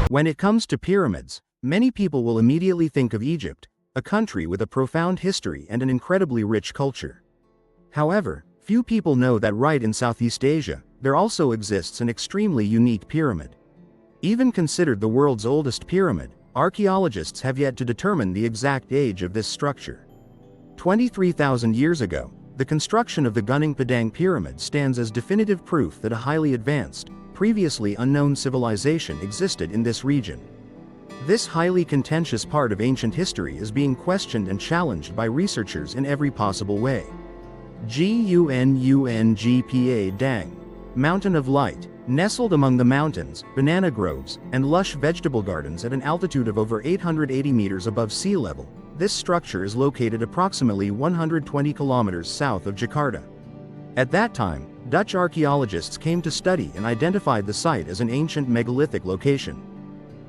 When it comes to pyramids, many people will immediately think of Egypt, a country with a profound history and an incredibly rich culture. However, few people know that right in Southeast Asia, there also exists an extremely unique pyramid. Even considered the world's oldest pyramid, archaeologists have yet to determine the exact age of this structure. 23,000 years ago, the construction of the Gunung Padang pyramid stands as definitive proof that a highly advanced, previously unknown civilization existed in this region. This highly contentious part of ancient history is being questioned and challenged by researchers in every possible way. Gunung Padang, Mountain of Light, nestled among the mountains, banana groves, and lush vegetable gardens at an altitude of over 880 meters above sea level, this structure is located approximately 120 kilometers south of Jakarta. At that time, Dutch archaeologists came to study and identified the site as an ancient megalithic location.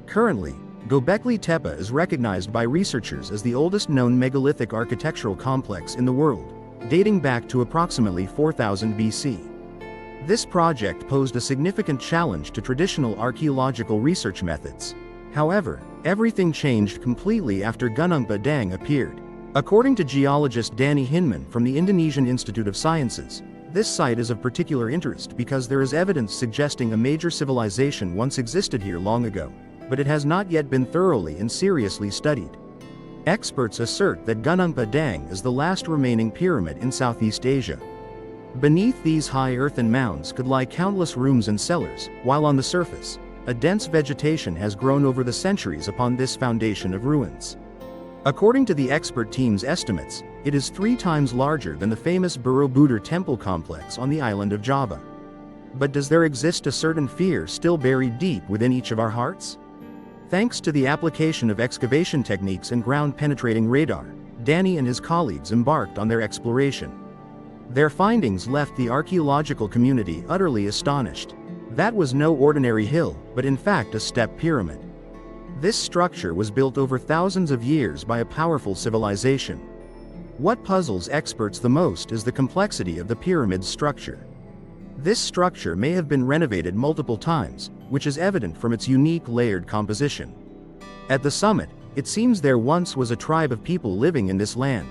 Currently, Göbekli Tepe is recognized by researchers as the oldest known megalithic architectural complex in the world, dating back to approximately 4000 BC. This project posed a significant challenge to traditional archaeological research methods. However, everything changed completely after Gunung Padang appeared. According to geologist Danny Hinman from the Indonesian Institute of Sciences, this site is of particular interest because there is evidence suggesting a major civilization once existed here long ago, but it has not yet been thoroughly and seriously studied. Experts assert that Gunung Padang is the last remaining pyramid in Southeast Asia. Beneath these high earthen mounds could lie countless rooms and cellars, while on the surface, a dense vegetation has grown over the centuries upon this foundation of ruins. According to the expert team's estimates, it is 3 times larger than the famous Borobudur temple complex on the island of Java. But does there exist a certain fear still buried deep within each of our hearts? Thanks to the application of excavation techniques and ground-penetrating radar, Danny and his colleagues embarked on their exploration. Their findings left the archaeological community utterly astonished. That was no ordinary hill, but in fact a step pyramid. This structure was built over thousands of years by a powerful civilization. What puzzles experts the most is the complexity of the pyramid's structure. This structure may have been renovated multiple times, which is evident from its unique layered composition. At the summit, it seems there once was a tribe of people living in this land,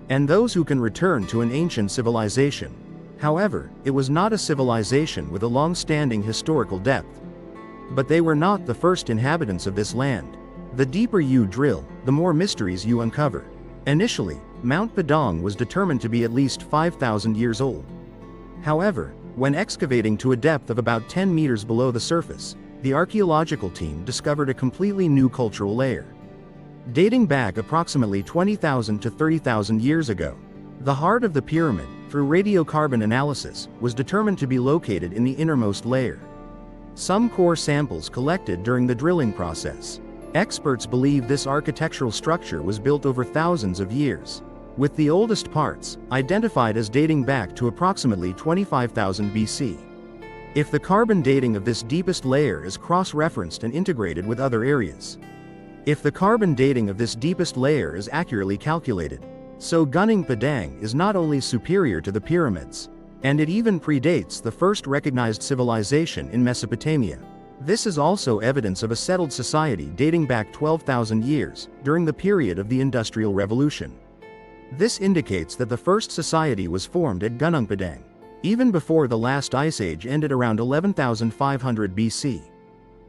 and those who can return to an ancient civilization. However, it was not a civilization with a long-standing historical depth. But they were not the first inhabitants of this land. The deeper you drill, the more mysteries you uncover. Initially, Mount Padang was determined to be at least 5,000 years old. However, when excavating to a depth of about 10 meters below the surface, the archaeological team discovered a completely new cultural layer. Dating back approximately 20,000 to 30,000 years ago, the heart of the pyramid, through radiocarbon analysis, was determined to be located in the innermost layer. Some core samples collected during the drilling process. Experts believe this architectural structure was built over thousands of years, with the oldest parts identified as dating back to approximately 25,000 BC. If the carbon dating of this deepest layer is cross-referenced and integrated with other areas, if the carbon dating of this deepest layer is accurately calculated, so Gunung Padang is not only superior to the pyramids, and it even predates the first recognized civilization in Mesopotamia. This is also evidence of a settled society dating back 12,000 years, during the period of the Industrial Revolution. This indicates that the first society was formed at Gunung Padang, even before the last ice age ended around 11,500 BC.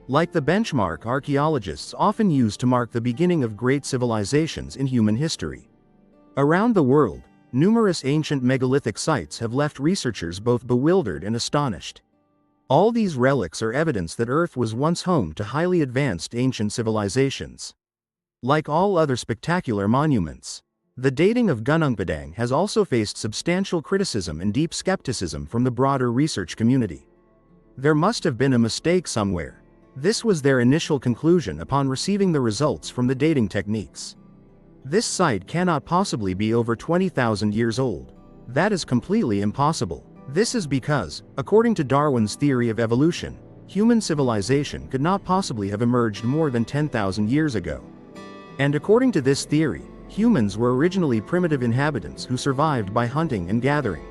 Like the benchmark archaeologists often use to mark the beginning of great civilizations in human history. Around the world, numerous ancient megalithic sites have left researchers both bewildered and astonished. All these relics are evidence that Earth was once home to highly advanced ancient civilizations. Like all other spectacular monuments, the dating of Gunung Padang has also faced substantial criticism and deep skepticism from the broader research community. There must have been a mistake somewhere. This was their initial conclusion upon receiving the results from the dating techniques. This site cannot possibly be over 20,000 years old. That is completely impossible. This is because, according to Darwin's theory of evolution, human civilization could not possibly have emerged more than 10,000 years ago. And according to this theory, humans were originally primitive inhabitants who survived by hunting and gathering.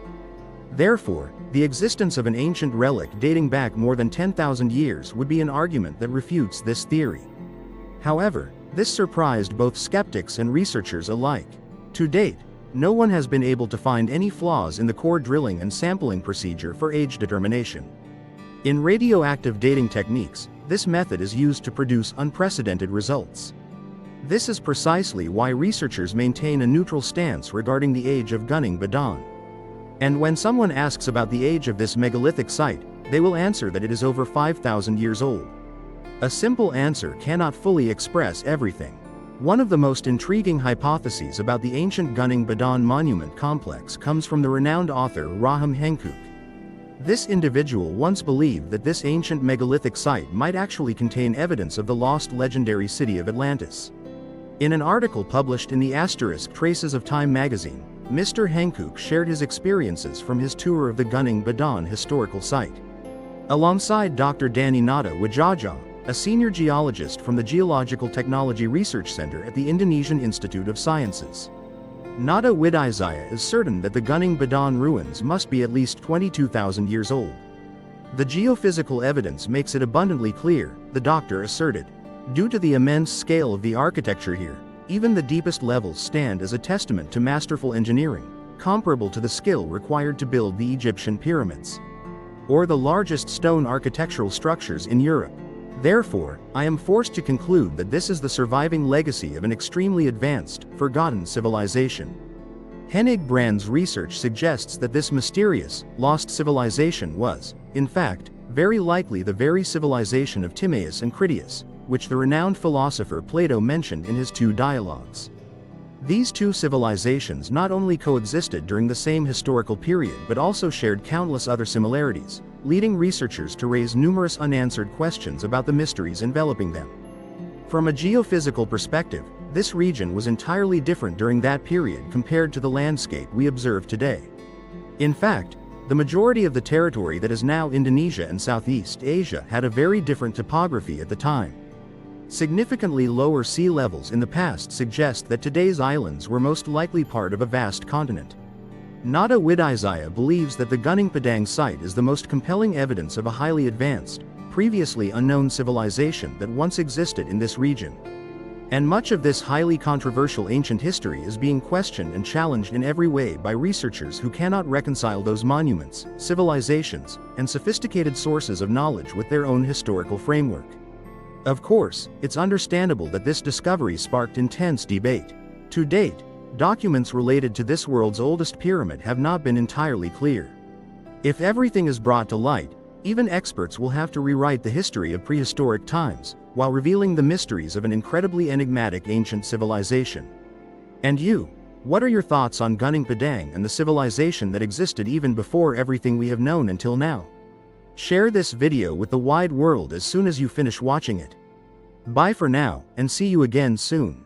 Therefore, the existence of an ancient relic dating back more than 10,000 years would be an argument that refutes this theory. However, this surprised both skeptics and researchers alike. To date, no one has been able to find any flaws in the core drilling and sampling procedure for age determination. In radioactive dating techniques, this method is used to produce unprecedented results. This is precisely why researchers maintain a neutral stance regarding the age of Gunung Badan. And when someone asks about the age of this megalithic site, they will answer that it is over 5,000 years old. A simple answer cannot fully express everything. One of the most intriguing hypotheses about the ancient Gunung Badan monument complex comes from the renowned author Rahim Hankook. This individual once believed that this ancient megalithic site might actually contain evidence of the lost legendary city of Atlantis. In an article published in the *Traces of Time magazine, Mr. Hankook shared his experiences from his tour of the Gunung Badan historical site. Alongside Dr. Danny Nada Wijaja, a senior geologist from the Geological Technology Research Center at the Indonesian Institute of Sciences. Nada Wijaja is certain that the Gunung Badan ruins must be at least 22,000 years old. The geophysical evidence makes it abundantly clear, the doctor asserted. Due to the immense scale of the architecture here, even the deepest levels stand as a testament to masterful engineering, comparable to the skill required to build the Egyptian pyramids, or the largest stone architectural structures in Europe. Therefore, I am forced to conclude that this is the surviving legacy of an extremely advanced, forgotten civilization. Hennig Brand's research suggests that this mysterious, lost civilization was, in fact, very likely the very civilization of Timaeus and Critias, which the renowned philosopher Plato mentioned in his two dialogues. These two civilizations not only coexisted during the same historical period but also shared countless other similarities, leading researchers to raise numerous unanswered questions about the mysteries enveloping them. From a geophysical perspective, this region was entirely different during that period compared to the landscape we observe today. In fact, the majority of the territory that is now Indonesia and Southeast Asia had a very different topography at the time. Significantly lower sea levels in the past suggest that today's islands were most likely part of a vast continent. Nada Wijaja believes that the Gunung Padang site is the most compelling evidence of a highly advanced, previously unknown civilization that once existed in this region. And much of this highly controversial ancient history is being questioned and challenged in every way by researchers who cannot reconcile those monuments, civilizations, and sophisticated sources of knowledge with their own historical framework. Of course, it's understandable that this discovery sparked intense debate. To date, documents related to this world's oldest pyramid have not been entirely clear. If everything is brought to light, even experts will have to rewrite the history of prehistoric times, while revealing the mysteries of an incredibly enigmatic ancient civilization. And you? What are your thoughts on Gunung Padang and the civilization that existed even before everything we have known until now? Share this video with the wide world as soon as you finish watching it. Bye for now, and see you again soon.